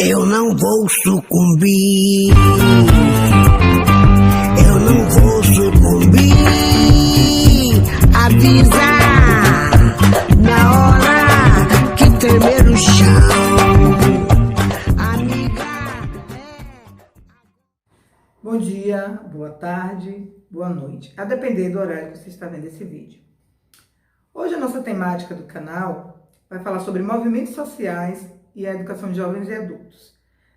Eu não vou sucumbir. Eu não vou sucumbir. Avisa na hora que tremer o chão, amiga. Bom dia, boa tarde, boa noite, a depender do horário que você está vendo esse vídeo. Hoje a nossa temática do canal vai falar sobre movimentos sociais e a educação de jovens e adultos.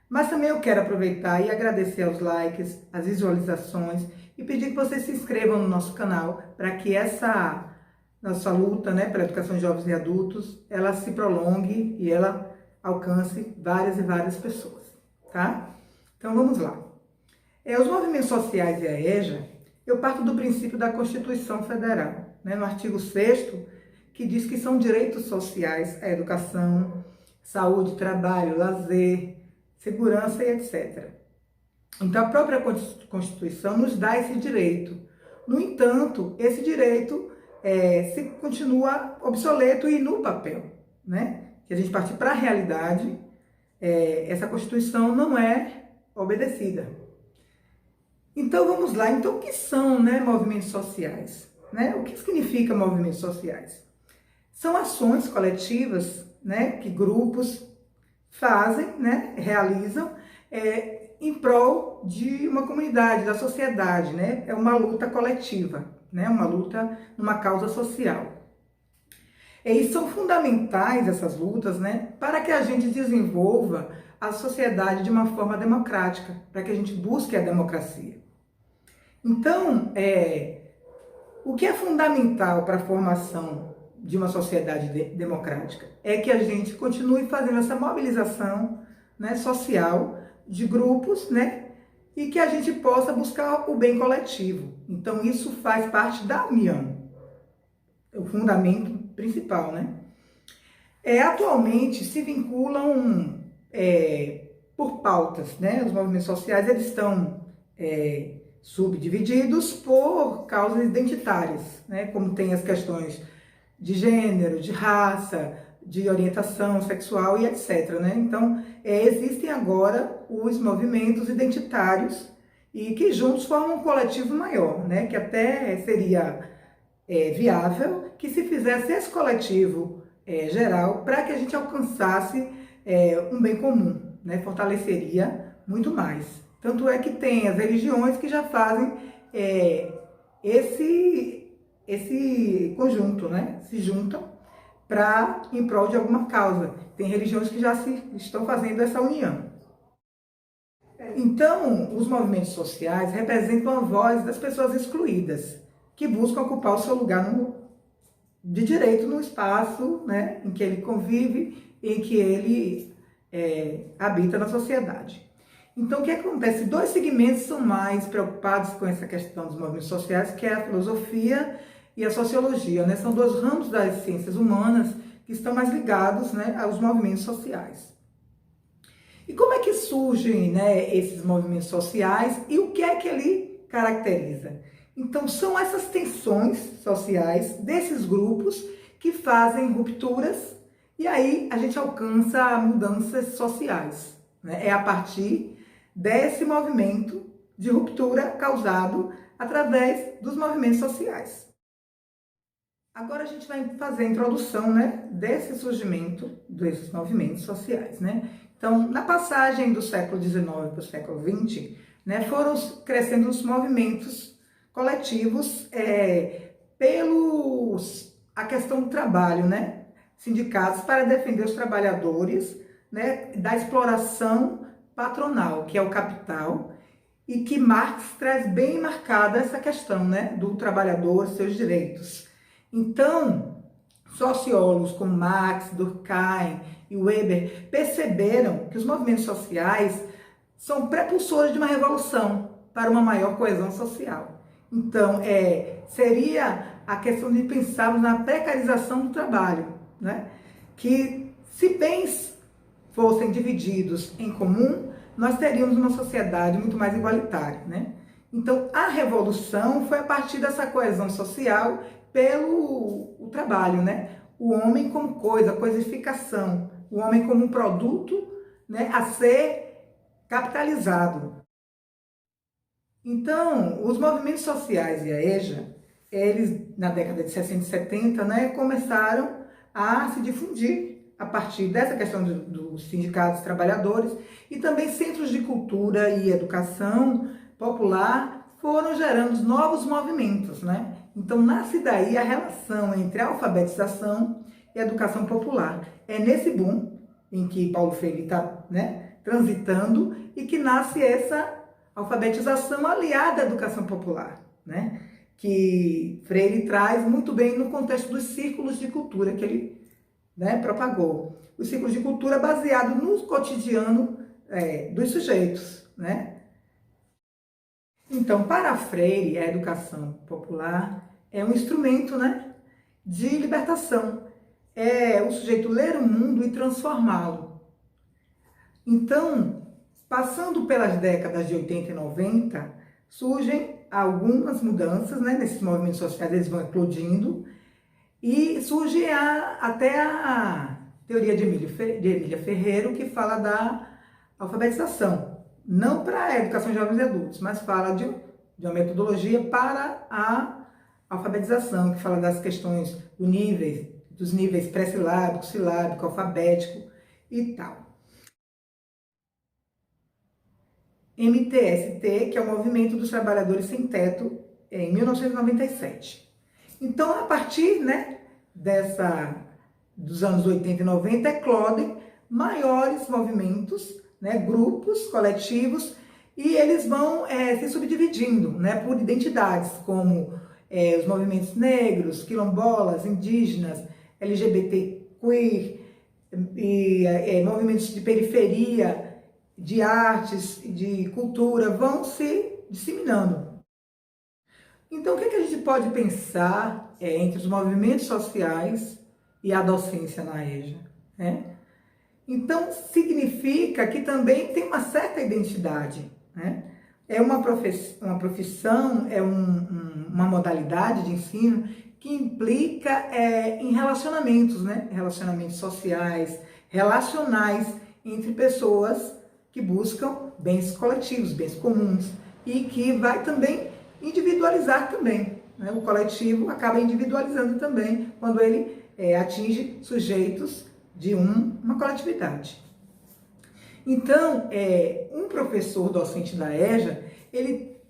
Mas também eu quero aproveitar e agradecer aos likes, às visualizações e pedir que vocês se inscrevam no nosso canal para que essa nossa luta, pela educação de jovens e adultos, ela se prolongue e ela alcance várias e várias pessoas, tá? Então vamos lá. Os movimentos sociais e a EJA, eu parto do princípio da Constituição Federal, no artigo 6º, que diz que são direitos sociais a educação, saúde, trabalho, lazer, segurança e etc. Então, a própria Constituição nos dá esse direito. No entanto, esse direito se continua obsoleto e no papel, Que a gente parte para a realidade, essa Constituição não é obedecida. Então, vamos lá. Então, o que são movimentos sociais? O que significa movimentos sociais? São ações coletivas, que grupos fazem, realizam em prol de uma comunidade, da sociedade, É uma luta coletiva, uma luta numa causa social. E são fundamentais essas lutas, para que a gente desenvolva a sociedade de uma forma democrática, para que a gente busque a democracia. Então, o que é fundamental para a formação de uma sociedade democrática é que a gente continue fazendo essa mobilização social de grupos, e que a gente possa buscar o bem coletivo. Então, isso faz parte da união, é o fundamento principal, Atualmente, se vinculam por pautas, Os movimentos sociais, eles estão subdivididos por causas identitárias, Como tem as questões de gênero, de raça, de orientação sexual e etc. Então, existem agora os movimentos identitários e que juntos formam um coletivo maior, Que até seria viável que se fizesse esse coletivo geral para que a gente alcançasse um bem comum, Fortaleceria muito mais. Tanto é que tem as religiões que já fazem esse conjunto, se juntam em prol de alguma causa. Tem religiões que já estão fazendo essa união. Então, os movimentos sociais representam a voz das pessoas excluídas, que buscam ocupar o seu lugar de direito no espaço, em que ele convive, em que ele habita na sociedade. Então, o que acontece? Dois segmentos são mais preocupados com essa questão dos movimentos sociais, que é a filosofia e a sociologia, São dois ramos das ciências humanas que estão mais ligados, aos movimentos sociais. E como é que surgem, esses movimentos sociais e o que é que ele caracteriza? Então, são essas tensões sociais desses grupos que fazem rupturas e aí a gente alcança mudanças sociais, É a partir desse movimento de ruptura causado através dos movimentos sociais. Agora a gente vai fazer a introdução, desse surgimento desses movimentos sociais, Então, na passagem do século XIX para o século XX, foram crescendo os movimentos coletivos a questão do trabalho, Sindicatos para defender os trabalhadores, da exploração patronal, que é o capital, e que Marx traz bem marcada essa questão, do trabalhador, seus direitos. Então, sociólogos como Marx, Durkheim e Weber perceberam que os movimentos sociais são prepulsores de uma revolução para uma maior coesão social. Então, seria a questão de pensarmos na precarização do trabalho, que se bens fossem divididos em comum, nós teríamos uma sociedade muito mais igualitária, Então, a revolução foi a partir dessa coesão social pelo trabalho, O homem como coisa, coisificação, o homem como um produto né, a ser capitalizado. Então, os movimentos sociais e a EJA, eles, na década de 60 e 70, né, começaram a se difundir a partir dessa questão dos sindicatos trabalhadores, e também centros de cultura e educação popular foram gerando novos movimentos, né? Então, nasce daí a relação entre a alfabetização e a educação popular. É nesse boom em que Paulo Freire está, né, transitando, e que nasce essa alfabetização aliada à educação popular, né? Que Freire traz muito bem no contexto dos círculos de cultura que ele, né, propagou. Os círculos de cultura baseados no cotidiano dos sujeitos, né? Então, para Freire, a educação popular é um instrumento, né, de libertação. É o sujeito ler o mundo e transformá-lo. Então, passando pelas décadas de 80 e 90, surgem algumas mudanças, né, nesses movimentos sociais, eles vão eclodindo, e surge até a teoria de Emília Ferreiro, que fala da alfabetização, não para a educação de jovens e adultos, mas fala de uma metodologia para a alfabetização, que fala das questões dos níveis pré-silábico, silábico, alfabético e tal. MTST, que é o Movimento dos Trabalhadores Sem Teto, em 1997. Então, a partir, né, dos anos 80 e 90, eclodem maiores movimentos, né, grupos, coletivos, e eles vão se subdividindo, né, por identidades, como os movimentos negros, quilombolas, indígenas, LGBT queer, e movimentos de periferia, de artes, de cultura, vão se disseminando. Então, o que a gente pode pensar entre os movimentos sociais e a docência na EJA, né? Então, significa que também tem uma certa identidade, né? É uma profissão, é uma modalidade de ensino que implica em relacionamentos, né? Relacionamentos sociais, relacionais entre pessoas que buscam bens coletivos, bens comuns, e que vai também individualizar também, né? O coletivo acaba individualizando também quando ele atinge sujeitos de uma coletividade. Então, um professor docente da EJA, ele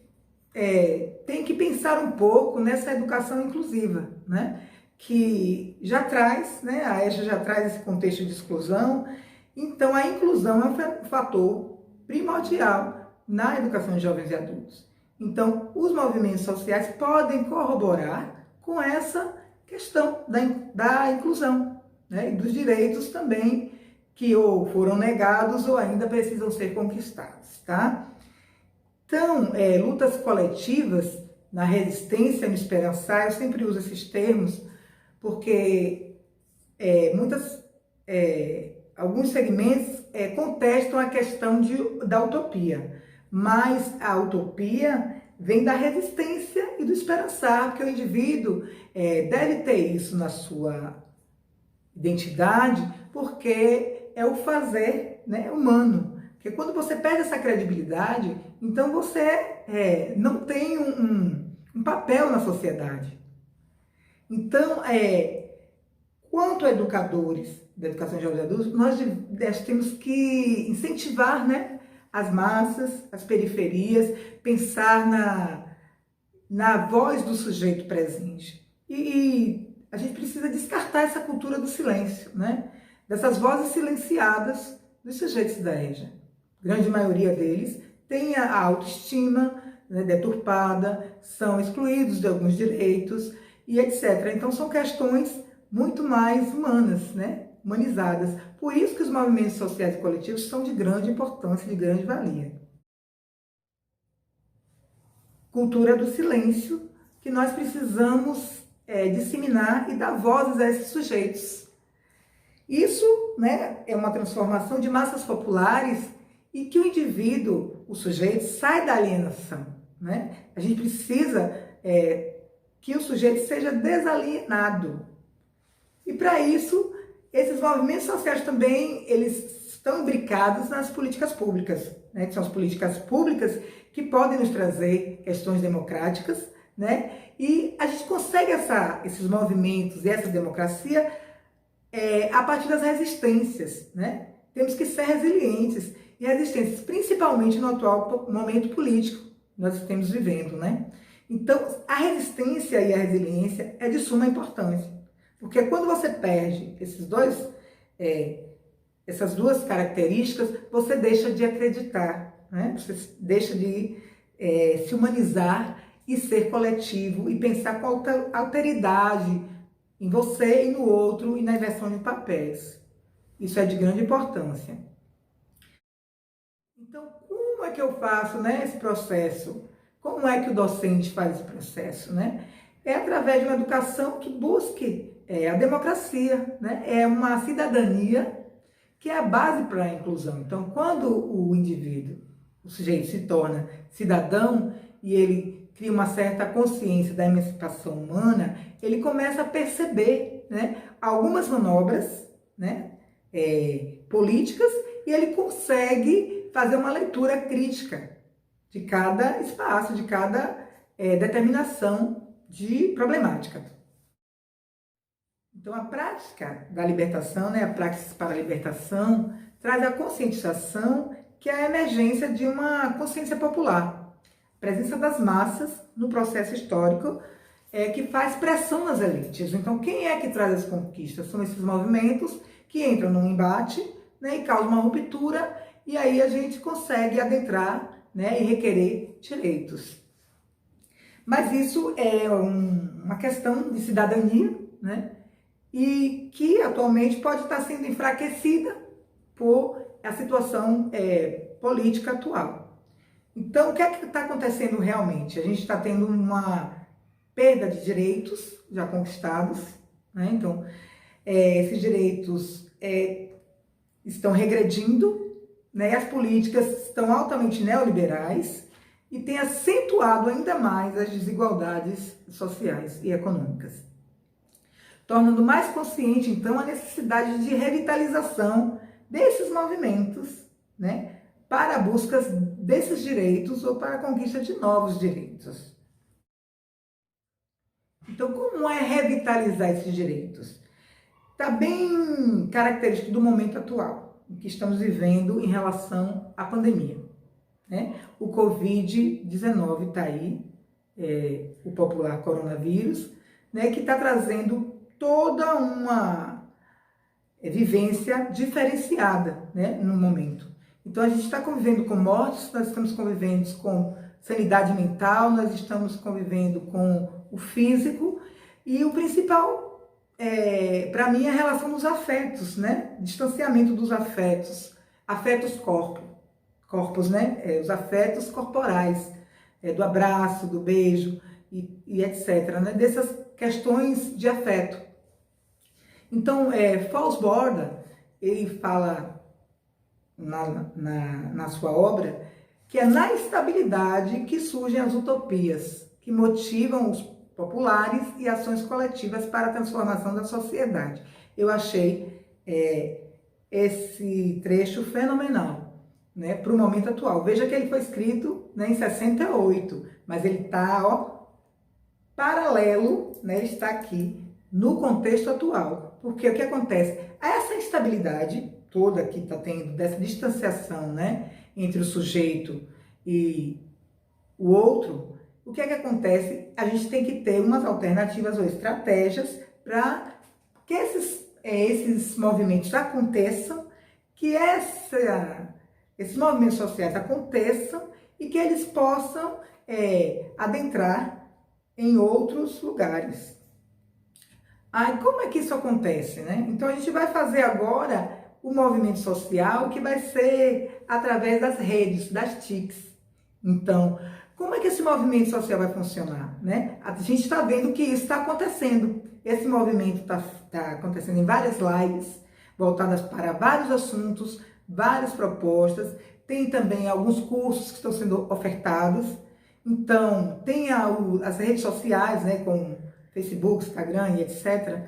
tem que pensar um pouco nessa educação inclusiva, né? Que já traz, né? A EJA já traz esse contexto de exclusão. Então, a inclusão é um fator primordial na educação de jovens e adultos. Então, os movimentos sociais podem corroborar com essa questão da inclusão, né? E dos direitos também que ou foram negados ou ainda precisam ser conquistados, tá? Então, lutas coletivas na resistência, no esperançar, eu sempre uso esses termos porque alguns segmentos contestam a questão da utopia, mas a utopia vem da resistência e do esperançar, porque o indivíduo deve ter isso na sua identidade, porque é o fazer, né, humano. Porque quando você perde essa credibilidade, então você não tem um papel na sociedade. Então, quanto educadores da educação de jovens e adultos, nós temos que incentivar, né, as massas, as periferias, pensar na voz do sujeito presente. E a gente precisa descartar essa cultura do silêncio, né? Dessas vozes silenciadas dos sujeitos da EJA. A grande maioria deles tem a autoestima, né, deturpada, são excluídos de alguns direitos e etc. Então são questões muito mais humanas, né? Humanizadas. Por isso que os movimentos sociais e coletivos são de grande importância, de grande valia. Cultura do silêncio, que nós precisamos disseminar e dar vozes a esses sujeitos. Isso, né, é uma transformação de massas populares e que o indivíduo, o sujeito, sai da alienação, né? A gente precisa que o sujeito seja desalienado. E para isso, esses movimentos sociais também, eles estão imbricados nas políticas públicas, né? Que são as políticas públicas que podem nos trazer questões democráticas, né? E a gente consegue esses movimentos e essa democracia a partir das resistências, né? Temos que ser resilientes e resistentes, principalmente no atual momento político que nós estamos vivendo, né? Então, a resistência e a resiliência é de suma importância, porque quando você perde essas duas características, você deixa de acreditar, né? Você deixa de se humanizar e ser coletivo e pensar com alteridade em você e no outro e na inversão de papéis. Isso é de grande importância. Então, como é que eu faço, né, esse processo? Como é que o docente faz esse processo, né? É através de uma educação que busque a democracia, né? É uma cidadania que é a base para a inclusão. Então, quando o indivíduo, o sujeito se torna cidadão e ele cria uma certa consciência da emancipação humana, ele começa a perceber, né, algumas manobras, né, políticas, e ele consegue fazer uma leitura crítica de cada espaço, de cada determinação de problemática. Então, a prática da libertação, né, a praxis para a libertação, traz a conscientização, que é a emergência de uma consciência popular, a presença das massas no processo histórico que faz pressão nas elites. Então, quem é que traz as conquistas? São esses movimentos que entram num embate, né, e causam uma ruptura, e aí a gente consegue adentrar, né, e requerer direitos. Mas isso é uma questão de cidadania, né, e que atualmente pode estar sendo enfraquecida por a situação política atual. Então, o que é que está acontecendo realmente? A gente está tendo uma perda de direitos já conquistados, né? Então, esses direitos estão regredindo, né? E as políticas estão altamente neoliberais e têm acentuado ainda mais as desigualdades sociais e econômicas, tornando mais consciente, então, a necessidade de revitalização desses movimentos, né, para a busca desses direitos ou para a conquista de novos direitos. Então, como é revitalizar esses direitos? Está bem característico do momento atual, em que estamos vivendo em relação à pandemia, né? O Covid-19 está aí, o popular coronavírus, né, que está trazendo toda uma vivência diferenciada, né, no momento. Então, a gente está convivendo com mortes, nós estamos convivendo com sanidade mental, nós estamos convivendo com o físico, e o principal, para mim, é a relação dos afetos, né? Distanciamento dos afetos, corpos, né? Os afetos corporais, do abraço, do beijo e etc., né? Dessas questões de afeto. Então, Fawcett, ele fala na sua obra que é na estabilidade que surgem as utopias, que motivam os populares e ações coletivas para a transformação da sociedade. Eu achei esse trecho fenomenal, né, para o momento atual. Veja que ele foi escrito, né, em 68, mas ele está paralelo, né, ele está aqui no contexto atual. Porque o que acontece? Essa instabilidade toda que está tendo, dessa distanciação, né, entre o sujeito e o outro, o que é que acontece? A gente tem que ter umas alternativas ou estratégias para que esses movimentos aconteçam, que esses movimentos sociais aconteçam e que eles possam adentrar em outros lugares. Como é que isso acontece, né? Então, a gente vai fazer agora o movimento social, que vai ser através das redes, das TICs. Então, como é que esse movimento social vai funcionar, né? A gente está vendo que isso está acontecendo. Esse movimento está acontecendo em várias lives, voltadas para vários assuntos, várias propostas. Tem também alguns cursos que estão sendo ofertados. Então, tem as redes sociais, né, com Facebook, Instagram e etc.,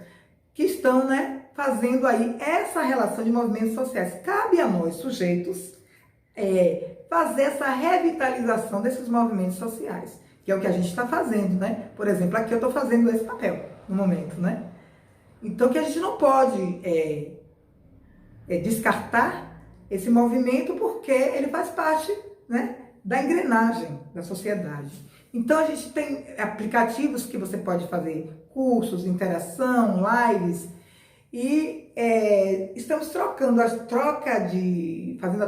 que estão, né, fazendo aí essa relação de movimentos sociais. Cabe a nós, sujeitos, fazer essa revitalização desses movimentos sociais, que é o que a gente está fazendo, né? Por exemplo, aqui eu estou fazendo esse papel no momento, né? Então, que a gente não pode descartar esse movimento porque ele faz parte, né, da engrenagem da sociedade. Então, a gente tem aplicativos que você pode fazer cursos, interação, lives, e estamos fazendo a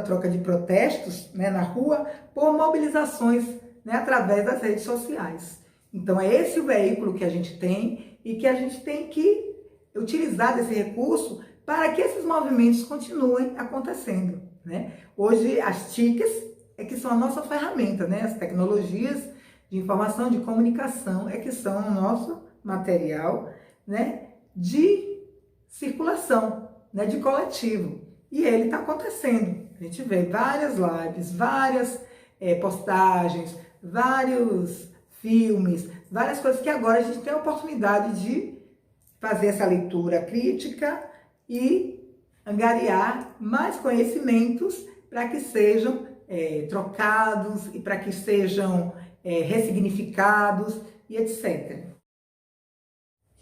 troca de protestos, né, na rua por mobilizações, né, através das redes sociais. Então, é esse o veículo que a gente tem e que a gente tem que utilizar desse recurso para que esses movimentos continuem acontecendo, né? Hoje, as TICs que são a nossa ferramenta, né? As tecnologias de informação, de comunicação, que são o nosso material, né, de circulação, né, de coletivo. E ele está acontecendo. A gente vê várias lives, várias postagens, vários filmes, várias coisas que agora a gente tem a oportunidade de fazer essa leitura crítica e angariar mais conhecimentos para que sejam trocados e para que sejam ressignificados e etc.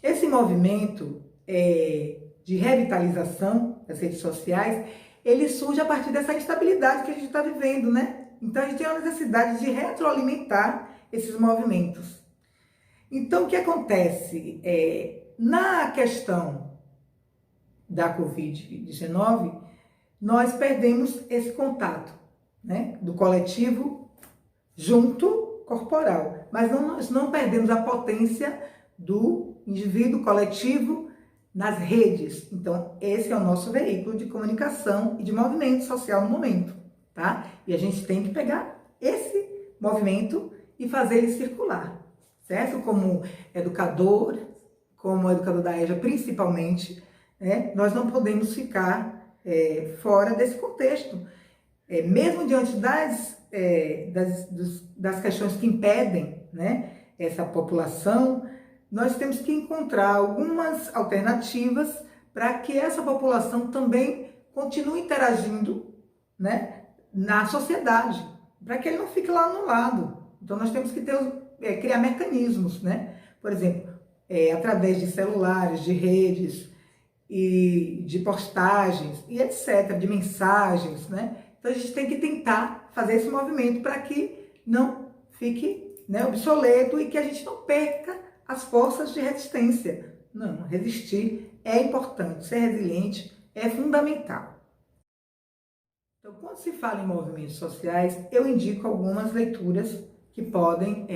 Esse movimento de revitalização das redes sociais, ele surge a partir dessa instabilidade que a gente está vivendo, né? Então, a gente tem a necessidade de retroalimentar esses movimentos. Então, o que acontece? Na questão da Covid-19, nós perdemos esse contato, né, do coletivo junto corporal, mas nós não perdemos a potência do indivíduo coletivo nas redes. Então, esse é o nosso veículo de comunicação e de movimento social no momento, tá? E a gente tem que pegar esse movimento e fazer ele circular, certo? Como educador da EJA principalmente, né? Nós não podemos ficar fora desse contexto. Mesmo diante das questões que impedem, né, essa população, nós temos que encontrar algumas alternativas para que essa população também continue interagindo, né, na sociedade, para que ele não fique lá no lado. Então, nós temos que criar mecanismos, né? Por exemplo, através de celulares, de redes, e de postagens, e etc., de mensagens, né? Então, a gente tem que tentar fazer esse movimento para que não fique, né, obsoleto e que a gente não perca as forças de resistência. Não, resistir é importante, ser resiliente é fundamental. Então, quando se fala em movimentos sociais, eu indico algumas leituras que podem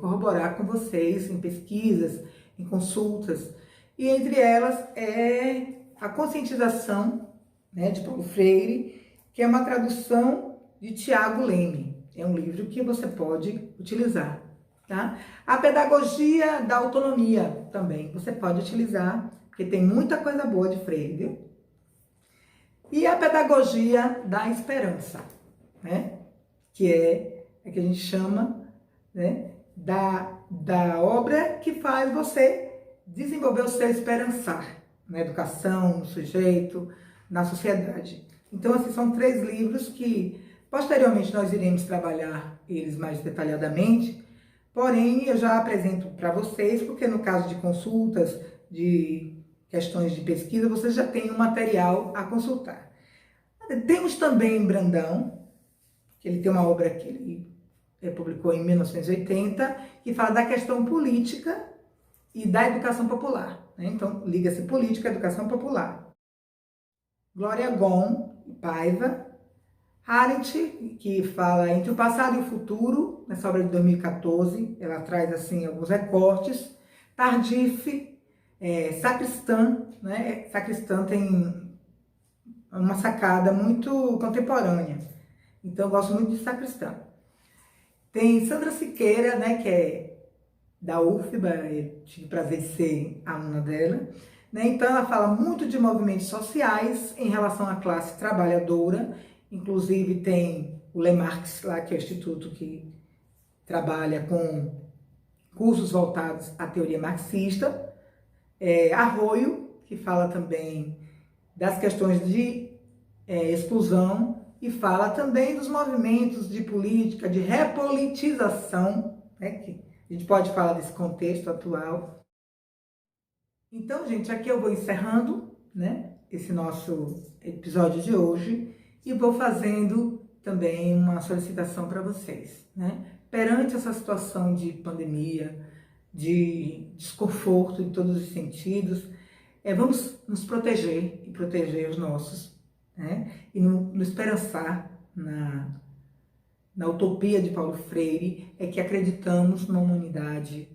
corroborar com vocês em pesquisas, em consultas, e entre elas a conscientização, né, de Paulo Freire, que é uma tradução de Tiago Leme. É um livro que você pode utilizar, tá? A pedagogia da autonomia também você pode utilizar, porque tem muita coisa boa de Freire, viu? E a pedagogia da esperança, né? Que é que a gente chama, né, da obra que faz você desenvolver o seu esperançar na educação, no sujeito, na sociedade. Então, esses são 3 livros que, posteriormente, nós iremos trabalhar eles mais detalhadamente, porém, eu já apresento para vocês, porque no caso de consultas, de questões de pesquisa, vocês já têm um material a consultar. Temos também Brandão, que ele tem uma obra que ele publicou em 1980, que fala da questão política e da educação popular, né? Então, liga-se política e educação popular. Glória Gon e Paiva. Arendt, que fala entre o passado e o futuro, nessa obra de 2014, ela traz assim alguns recortes. Tardif, Sacristan, né? Sacristan tem uma sacada muito contemporânea, então eu gosto muito de Sacristan. Tem Sandra Siqueira, né, que é da UFBA, eu tive o prazer de ser aluna dela, né? Então ela fala muito de movimentos sociais em relação à classe trabalhadora, inclusive tem o Le Marx lá, que é o instituto que trabalha com cursos voltados à teoria marxista, Arroio, que fala também das questões de exclusão e fala também dos movimentos de política, de repolitização, né, que a gente pode falar desse contexto atual. Então, gente, aqui eu vou encerrando, né, esse nosso episódio de hoje e vou fazendo também uma solicitação para vocês, né? Perante essa situação de pandemia, de desconforto em todos os sentidos, vamos nos proteger e proteger os nossos, né? E no esperançar na utopia de Paulo Freire, é que acreditamos numa humanidade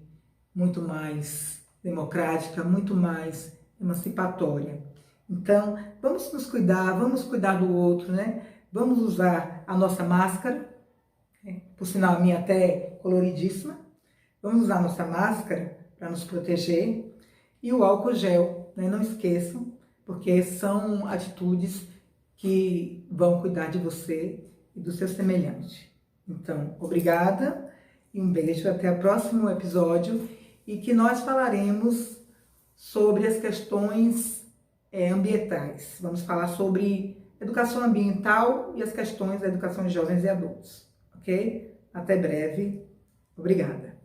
muito mais democrática, muito mais emancipatória. Então, vamos nos cuidar, vamos cuidar do outro, né? Vamos usar a nossa máscara, por sinal a minha até coloridíssima. Vamos usar a nossa máscara para nos proteger e o álcool gel, né? Não esqueçam, porque são atitudes que vão cuidar de você e do seu semelhante. Então, obrigada e um beijo, até o próximo episódio e que nós falaremos sobre as questões ambientais. Vamos falar sobre educação ambiental e as questões da educação de jovens e adultos, ok? Até breve. Obrigada.